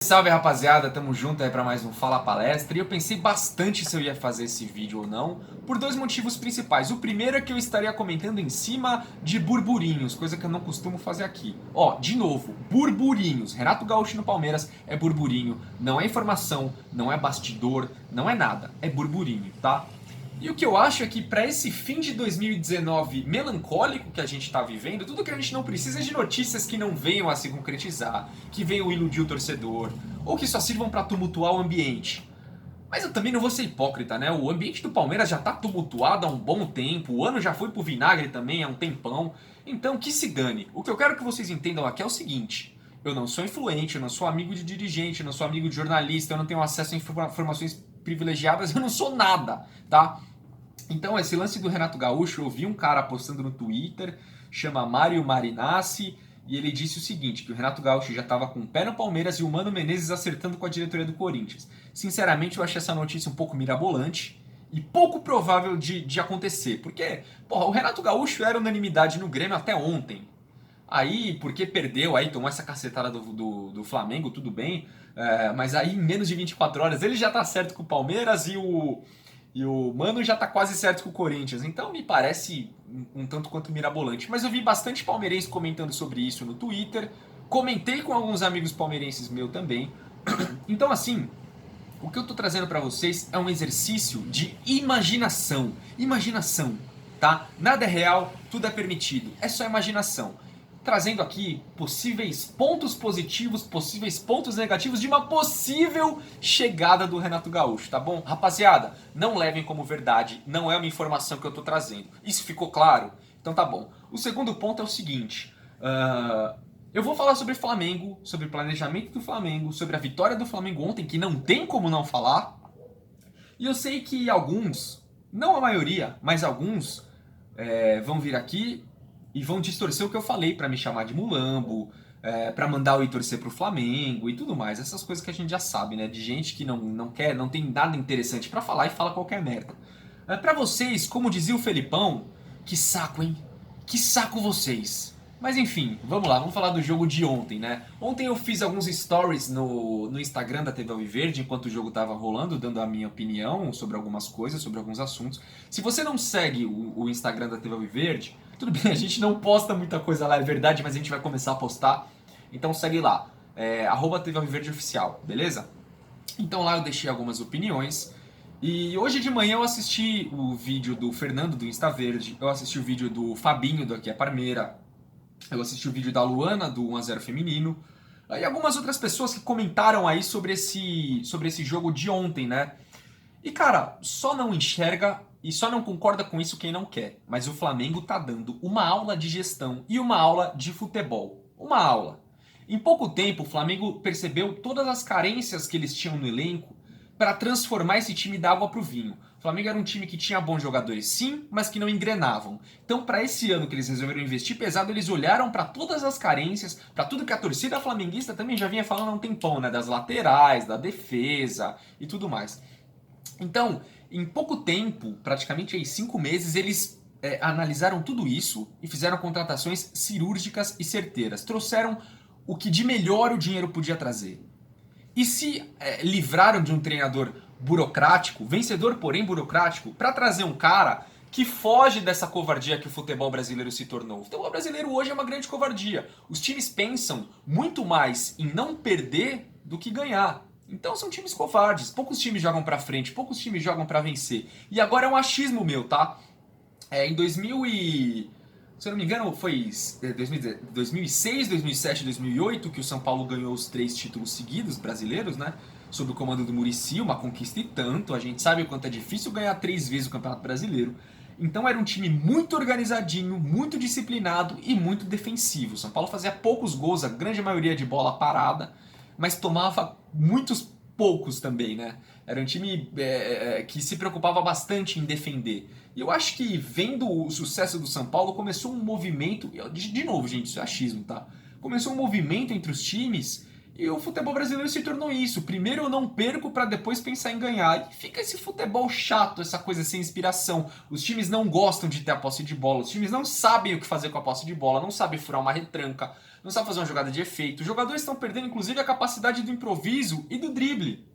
Salve rapaziada, tamo junto aí pra mais um Fala Palestra e eu pensei bastante se eu ia fazer esse vídeo ou não, por dois motivos principais. O primeiro é que eu estaria comentando em cima de burburinhos, coisa que eu não costumo fazer aqui. Ó, de novo, burburinhos. Renato Gaúcho no Palmeiras é burburinho, não é informação, não é bastidor, não é nada, é burburinho, tá? E o que eu acho é que para esse fim de 2019 melancólico que a gente está vivendo, tudo que a gente não precisa é de notícias que não venham a se concretizar, que venham iludir o torcedor, ou que só sirvam para tumultuar o ambiente. Mas eu também não vou ser hipócrita, né? O ambiente do Palmeiras já tá tumultuado há um bom tempo, o ano já foi pro vinagre também há um tempão, então que se dane. O que eu quero que vocês entendam aqui é o seguinte: eu não sou influente, eu não sou amigo de dirigente, eu não sou amigo de jornalista, eu não tenho acesso a informações privilegiadas, eu não sou nada, tá? Então, esse lance do Renato Gaúcho, eu vi um cara postando no Twitter, chama Mário Marinassi, e ele disse o seguinte, que o Renato Gaúcho já estava com o pé no Palmeiras e o Mano Menezes acertando com a diretoria do Corinthians. Sinceramente, eu achei essa notícia um pouco mirabolante e pouco provável de acontecer, porque, porra, o Renato Gaúcho era unanimidade no Grêmio até ontem. Aí, porque perdeu, aí tomou essa cacetada do Flamengo, tudo bem, mas aí em menos de 24 horas ele já tá certo com o Palmeiras e o Mano já tá quase certo com o Corinthians. Então me parece um tanto quanto mirabolante. Mas eu vi bastante palmeirense comentando sobre isso no Twitter. Comentei com alguns amigos palmeirenses meu também. Então assim, o que eu tô trazendo para vocês é um exercício de imaginação. Imaginação, tá? Nada é real, tudo é permitido. É só imaginação. Trazendo aqui possíveis pontos positivos, possíveis pontos negativos de uma possível chegada do Renato Gaúcho, tá bom? Rapaziada, não levem como verdade, não é uma informação que eu tô trazendo. Isso ficou claro? Então tá bom. O segundo ponto é o seguinte: eu vou falar sobre Flamengo, sobre o planejamento do Flamengo, sobre a vitória do Flamengo ontem, que não tem como não falar. E eu sei que alguns, não a maioria, mas alguns vão vir aqui e vão distorcer o que eu falei pra me chamar de mulambo, pra mandar eu ir torcer pro Flamengo e tudo mais. Essas coisas que a gente já sabe, né? De gente que não quer, não tem nada interessante pra falar e fala qualquer merda. Pra vocês, como dizia o Felipão, que saco, hein? Que saco vocês. Mas enfim, vamos lá, vamos falar do jogo de ontem, né? Ontem eu fiz alguns stories no Instagram da TV Alviverde enquanto o jogo tava rolando, dando a minha opinião sobre algumas coisas, sobre alguns assuntos. Se você não segue o Instagram da TV Alviverde, tudo bem, a gente não posta muita coisa lá, é verdade, mas a gente vai começar a postar. Então segue lá, @TV Alviverde Oficial, beleza? Então lá eu deixei algumas opiniões. E hoje de manhã eu assisti o vídeo do Fernando do Insta Verde, eu assisti o vídeo do Fabinho do Aqui é Parmeira, eu assisti o vídeo da Luana do 1-0 feminino, e algumas outras pessoas que comentaram aí sobre esse jogo de ontem, né? E cara, só não enxerga e só não concorda com isso quem não quer. Mas o Flamengo tá dando uma aula de gestão e uma aula de futebol. Uma aula. Em pouco tempo, o Flamengo percebeu todas as carências que eles tinham no elenco para transformar esse time da água pro vinho. O Flamengo era um time que tinha bons jogadores, sim, mas que não engrenavam. Então, para esse ano que eles resolveram investir pesado, eles olharam para todas as carências, para tudo que a torcida flamenguista também já vinha falando há um tempão, né? Das laterais, da defesa e tudo mais. Então, em pouco tempo, praticamente aí 5 meses, eles analisaram tudo isso e fizeram contratações cirúrgicas e certeiras. Trouxeram o que de melhor o dinheiro podia trazer. E se livraram de um treinador burocrático, vencedor porém burocrático, para trazer um cara que foge dessa covardia que o futebol brasileiro se tornou. O futebol brasileiro hoje é uma grande covardia. Os times pensam muito mais em não perder do que ganhar. Então são times covardes. Poucos times jogam pra frente, poucos times jogam pra vencer. E agora é um achismo meu, tá? Em 2000 e... Se eu não me engano, foi 2006, 2007, 2008 que o São Paulo ganhou os 3 títulos seguidos brasileiros, né? Sob o comando do Muricy, uma conquista e tanto. A gente sabe o quanto é difícil ganhar 3 vezes o Campeonato Brasileiro. Então era um time muito organizadinho, muito disciplinado e muito defensivo. O São Paulo fazia poucos gols, a grande maioria de bola parada, mas tomava muitos poucos também, né? Era um time que se preocupava bastante em defender. E eu acho que vendo o sucesso do São Paulo, começou um movimento, de novo gente, isso é achismo, tá? Começou um movimento entre os times E o futebol brasileiro se tornou isso. Primeiro eu não perco para depois pensar em ganhar. E fica esse futebol chato, essa coisa sem inspiração. Os times não gostam de ter a posse de bola. Os times não sabem o que fazer com a posse de bola. Não sabem furar uma retranca. Não sabem fazer uma jogada de efeito. Os jogadores estão perdendo, inclusive, a capacidade do improviso e do drible.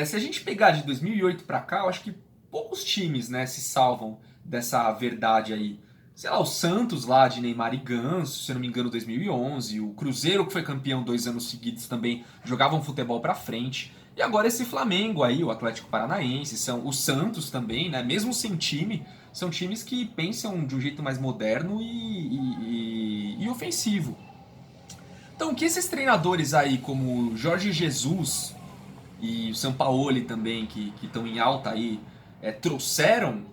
Se a gente pegar de 2008 para cá, eu acho que poucos times, né, se salvam dessa verdade aí. Sei lá, o Santos lá de Neymar e Ganso, se eu não me engano, 2011. O Cruzeiro, que foi campeão 2 anos seguidos, também jogava um futebol pra frente. E agora esse Flamengo aí, o Atlético Paranaense, são o Santos também, né? Mesmo sem time, são times que pensam de um jeito mais moderno e ofensivo. Então, o que esses treinadores aí, como o Jorge Jesus e o Sampaoli também, que estão em alta aí, trouxeram,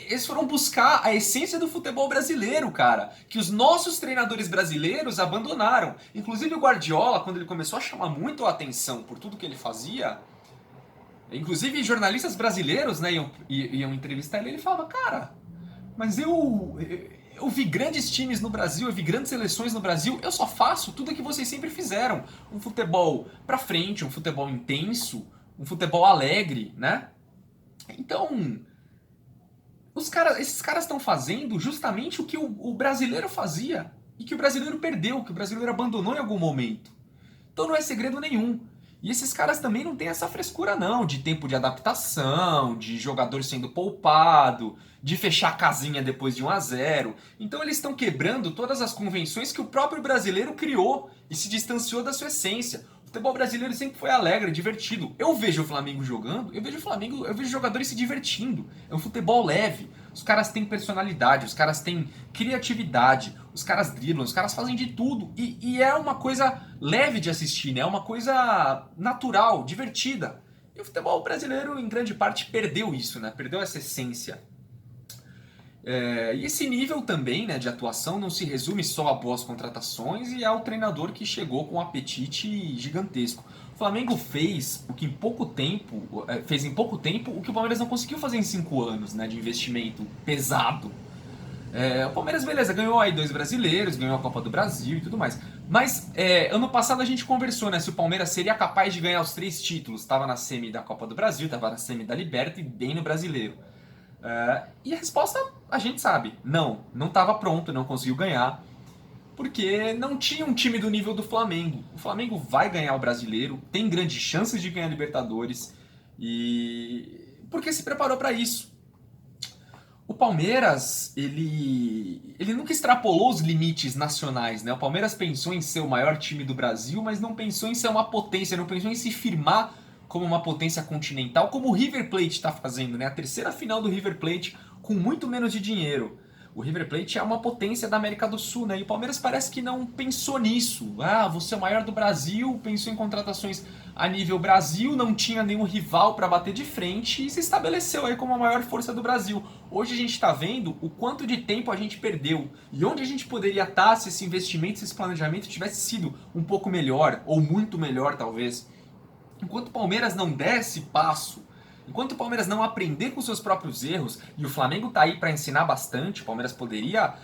eles foram buscar a essência do futebol brasileiro, cara, que os nossos treinadores brasileiros abandonaram. Inclusive o Guardiola, quando ele começou a chamar muito a atenção por tudo que ele fazia, inclusive jornalistas brasileiros, né, iam entrevistar ele, ele falava, cara, mas eu vi grandes times no Brasil, eu vi grandes seleções no Brasil, eu só faço tudo o que vocês sempre fizeram. Um futebol pra frente, um futebol intenso, um futebol alegre, né? Então, esses caras estão fazendo justamente o que o brasileiro fazia e que o brasileiro perdeu, que o brasileiro abandonou em algum momento. Então não é segredo nenhum. E esses caras também não têm essa frescura não, de tempo de adaptação, de jogador sendo poupado, de fechar a casinha depois de 1-0. Então eles estão quebrando todas as convenções que o próprio brasileiro criou e se distanciou da sua essência. O futebol brasileiro sempre foi alegre, divertido. Eu vejo o Flamengo jogando, eu vejo jogadores se divertindo. É um futebol leve. Os caras têm personalidade, os caras têm criatividade, os caras driblam, os caras fazem de tudo. E é uma coisa leve de assistir, né? É uma coisa natural, divertida. E o futebol brasileiro, em grande parte, perdeu isso, né? Perdeu essa essência. E esse nível também, né, de atuação não se resume só a boas contratações e ao treinador que chegou com um apetite gigantesco. O Flamengo fez em pouco tempo o que o Palmeiras não conseguiu fazer em 5 anos, né, de investimento pesado. O Palmeiras, beleza, ganhou aí 2 brasileiros, ganhou a Copa do Brasil e tudo mais. Mas ano passado a gente conversou, né, se o Palmeiras seria capaz de ganhar os 3 títulos. Estava na semi da Copa do Brasil, estava na semi da Libertadores e bem no Brasileiro. E a resposta a gente sabe, não estava pronto, não conseguiu ganhar, porque não tinha um time do nível do Flamengo. O Flamengo vai ganhar o Brasileiro, tem grandes chances de ganhar a Libertadores, e porque se preparou para isso. O Palmeiras, ele nunca extrapolou os limites nacionais, né? O Palmeiras pensou em ser o maior time do Brasil, mas não pensou em ser uma potência, não pensou em se firmar como uma potência continental, como o River Plate está fazendo, né? A terceira final do River Plate com muito menos de dinheiro. O River Plate é uma potência da América do Sul, né? E o Palmeiras parece que não pensou nisso. Você é o maior do Brasil, pensou em contratações a nível Brasil, não tinha nenhum rival para bater de frente e se estabeleceu aí como a maior força do Brasil. Hoje a gente está vendo o quanto de tempo a gente perdeu e onde a gente poderia estar se esse investimento, se esse planejamento tivesse sido um pouco melhor, ou muito melhor talvez. Enquanto o Palmeiras não der esse passo, enquanto o Palmeiras não aprender com seus próprios erros, e o Flamengo tá aí para ensinar bastante, o Palmeiras poderia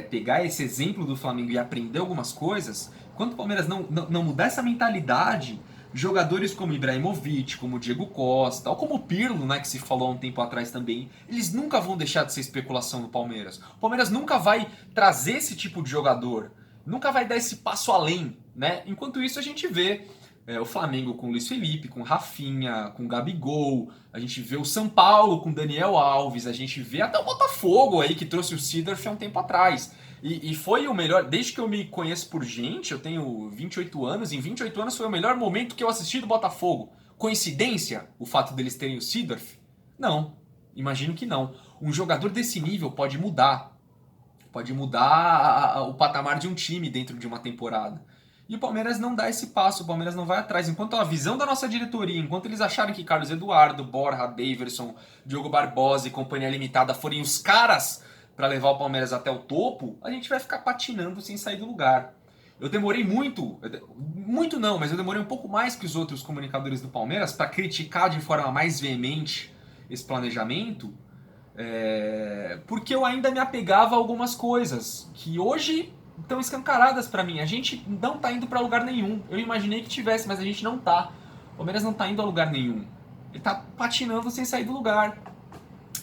pegar esse exemplo do Flamengo e aprender algumas coisas, enquanto o Palmeiras não mudar essa mentalidade, jogadores como Ibrahimovic, como Diego Costa, ou como o Pirlo, né, que se falou há um tempo atrás também, eles nunca vão deixar de ser especulação no Palmeiras. O Palmeiras nunca vai trazer esse tipo de jogador, nunca vai dar esse passo além, né? Enquanto isso a gente vê o Flamengo com o Luiz Felipe, com o Rafinha, com o Gabigol, a gente vê o São Paulo com o Daniel Alves, a gente vê até o Botafogo aí que trouxe o Seedorf há um tempo atrás. E foi o melhor, desde que eu me conheço por gente, eu tenho 28 anos, em 28 anos foi o melhor momento que eu assisti do Botafogo. Coincidência o fato deles terem o Seedorf? Não, imagino que não. Um jogador desse nível pode mudar o patamar de um time dentro de uma temporada. E o Palmeiras não dá esse passo, o Palmeiras não vai atrás. Enquanto a visão da nossa diretoria, enquanto eles acharem que Carlos Eduardo, Borja, Daverson, Diogo Barbosa e companhia limitada forem os caras para levar o Palmeiras até o topo, a gente vai ficar patinando sem sair do lugar. Eu demorei muito não, mas eu demorei um pouco mais que os outros comunicadores do Palmeiras para criticar de forma mais veemente esse planejamento, porque eu ainda me apegava a algumas coisas que hoje estão escancaradas pra mim. A gente não tá indo pra lugar nenhum. Eu imaginei que tivesse, mas a gente não tá. O Palmeiras não tá indo a lugar nenhum. Ele tá patinando sem sair do lugar.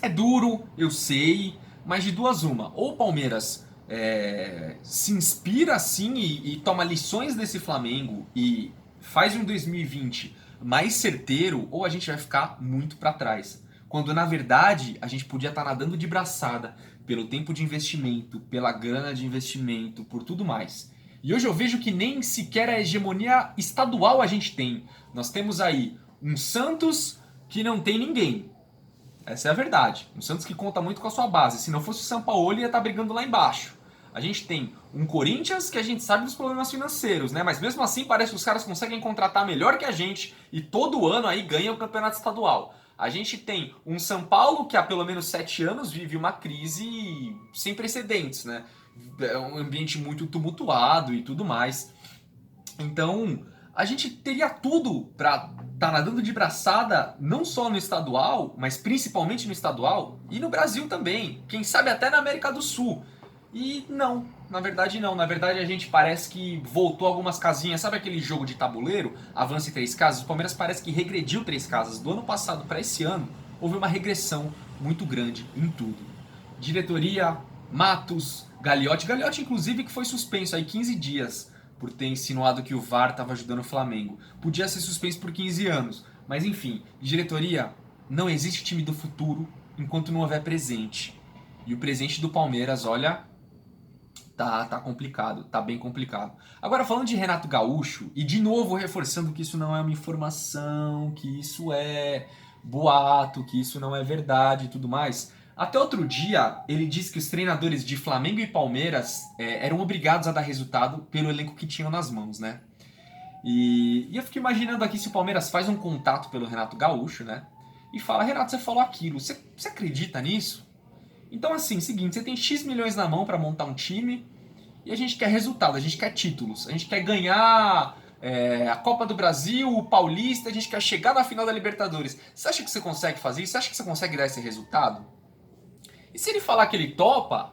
É duro, eu sei, mas de duas uma. Ou o Palmeiras se inspira assim e toma lições desse Flamengo e faz um 2020 mais certeiro, ou a gente vai ficar muito pra trás. Quando na verdade a gente podia estar nadando de braçada pelo tempo de investimento, pela grana de investimento, por tudo mais. E hoje eu vejo que nem sequer a hegemonia estadual a gente tem. Nós temos aí um Santos que não tem ninguém. Essa é a verdade. Um Santos que conta muito com a sua base. Se não fosse o Sampaoli, ia estar brigando lá embaixo. A gente tem um Corinthians que a gente sabe dos problemas financeiros, né? Mas mesmo assim parece que os caras conseguem contratar melhor que a gente e todo ano aí ganha o campeonato estadual. A gente tem um São Paulo que há pelo menos 7 anos vive uma crise sem precedentes, né? É um ambiente muito tumultuado e tudo mais. Então, a gente teria tudo para estar nadando de braçada, não só no estadual, mas principalmente no estadual e no Brasil também. Quem sabe até na América do Sul. E não, na verdade não. Na verdade a gente parece que voltou algumas casinhas. Sabe aquele jogo de tabuleiro? Avance 3 casas? O Palmeiras parece que regrediu 3 casas. Do ano passado para esse ano, houve uma regressão muito grande em tudo. Diretoria, Matos, Gagliotti. Gagliotti, inclusive, que foi suspenso aí 15 dias por ter insinuado que o VAR estava ajudando o Flamengo. Podia ser suspenso por 15 anos. Mas enfim, diretoria, não existe time do futuro enquanto não houver presente. E o presente do Palmeiras, olha, tá complicado, tá bem complicado. Agora, falando de Renato Gaúcho, e de novo reforçando que isso não é uma informação, que isso é boato, que isso não é verdade e tudo mais. Até outro dia, ele disse que os treinadores de Flamengo e Palmeiras eram obrigados a dar resultado pelo elenco que tinham nas mãos, né? E eu fico imaginando aqui se o Palmeiras faz um contato pelo Renato Gaúcho, né? E fala, Renato, você falou aquilo, você acredita nisso? Então, assim, seguinte, você tem X milhões na mão para montar um time e a gente quer resultado, a gente quer títulos, a gente quer ganhar a Copa do Brasil, o Paulista, a gente quer chegar na final da Libertadores. Você acha que você consegue fazer isso? Você acha que você consegue dar esse resultado? E se ele falar que ele topa,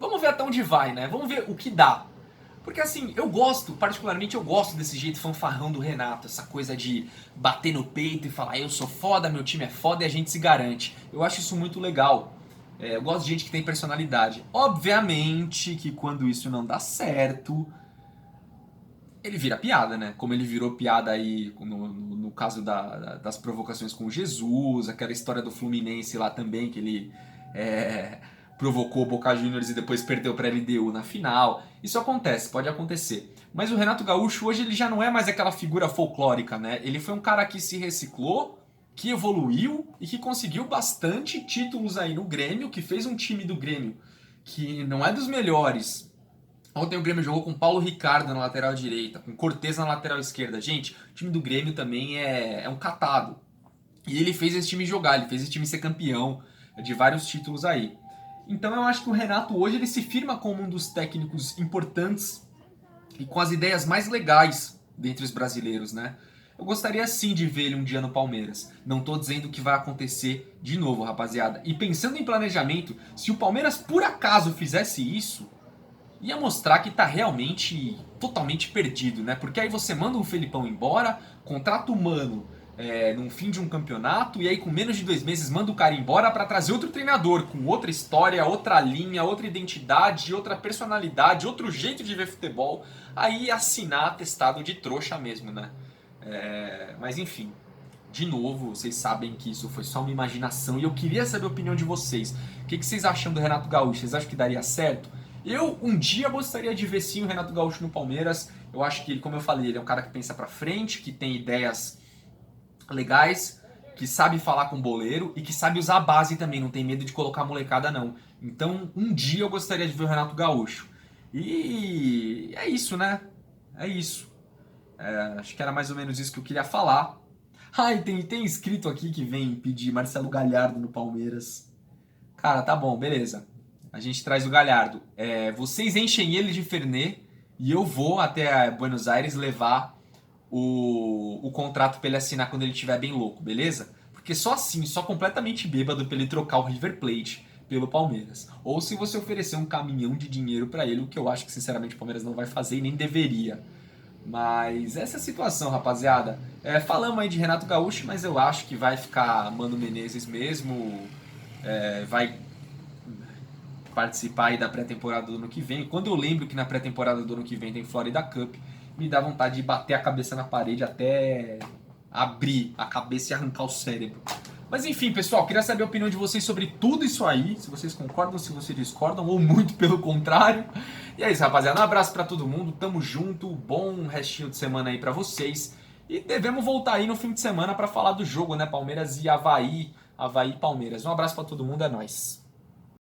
vamos ver até onde vai, né? Vamos ver o que dá. Porque assim, particularmente eu gosto desse jeito fanfarrão do Renato, essa coisa de bater no peito e falar eu sou foda, meu time é foda e a gente se garante. Eu acho isso muito legal. Eu gosto de gente que tem personalidade. Obviamente que quando isso não dá certo, ele vira piada, né? Como ele virou piada aí no caso das provocações com Jesus, aquela história do Fluminense lá também, que ele provocou o Boca Juniors e depois perdeu para a LDU na final. Isso acontece, pode acontecer. Mas o Renato Gaúcho hoje ele já não é mais aquela figura folclórica, né? Ele foi um cara que se reciclou, que evoluiu e que conseguiu bastante títulos aí no Grêmio, que fez um time do Grêmio que não é dos melhores. Ontem o Grêmio jogou com Paulo Ricardo na lateral direita, com Cortez na lateral esquerda. Gente, o time do Grêmio também é um catado. E ele fez esse time jogar, ele fez esse time ser campeão de vários títulos aí. Então eu acho que o Renato hoje ele se firma como um dos técnicos importantes e com as ideias mais legais dentre os brasileiros, né? Eu gostaria sim de ver ele um dia no Palmeiras. Não tô dizendo que vai acontecer de novo, rapaziada. E pensando em planejamento, se o Palmeiras por acaso fizesse isso, ia mostrar que tá realmente totalmente perdido, né? Porque aí você manda um Felipão embora, contrata o Mano no fim de um campeonato, e aí com menos de 2 meses manda o cara embora para trazer outro treinador, com outra história, outra linha, outra identidade, outra personalidade, outro jeito de ver futebol. Aí assinar atestado de trouxa mesmo, né? Mas enfim, de novo, vocês sabem que isso foi só uma imaginação e eu queria saber a opinião de vocês. O que vocês acham do Renato Gaúcho? Vocês acham que daria certo? Eu um dia gostaria de ver sim o Renato Gaúcho no Palmeiras. Eu acho que ele, como eu falei, ele é um cara que pensa pra frente, que tem ideias legais, que sabe falar com o boleiro e que sabe usar a base também, não tem medo de colocar a molecada não. Então um dia eu gostaria de ver o Renato Gaúcho. E é isso, né? É isso. Acho que era mais ou menos isso que eu queria falar. E tem escrito aqui que vem pedir Marcelo Galhardo no Palmeiras. Cara, tá bom, beleza. A gente traz o Galhardo. Vocês enchem ele de Fernet e eu vou até Buenos Aires levar o contrato pra ele assinar quando ele estiver bem louco, beleza? Porque só assim, só completamente bêbado pra ele trocar o River Plate pelo Palmeiras. Ou se você oferecer um caminhão de dinheiro para ele, o que eu acho que sinceramente o Palmeiras não vai fazer e nem deveria. Mas essa é a situação, rapaziada. Falamos aí de Renato Gaúcho, mas eu acho que vai ficar Mano Menezes mesmo. Vai participar aí da pré-temporada do ano que vem. Quando eu lembro que na pré-temporada do ano que vem tem Florida Cup, me dá vontade de bater a cabeça na parede até abrir a cabeça e arrancar o cérebro. Mas enfim, pessoal, queria saber a opinião de vocês sobre tudo isso aí. Se vocês concordam, se vocês discordam, ou muito pelo contrário. E é isso, rapaziada. Um abraço pra todo mundo. Tamo junto. Bom restinho de semana aí pra vocês. E devemos voltar aí no fim de semana pra falar do jogo, né? Palmeiras e Avaí. Avaí e Palmeiras. Um abraço pra todo mundo. É nóis.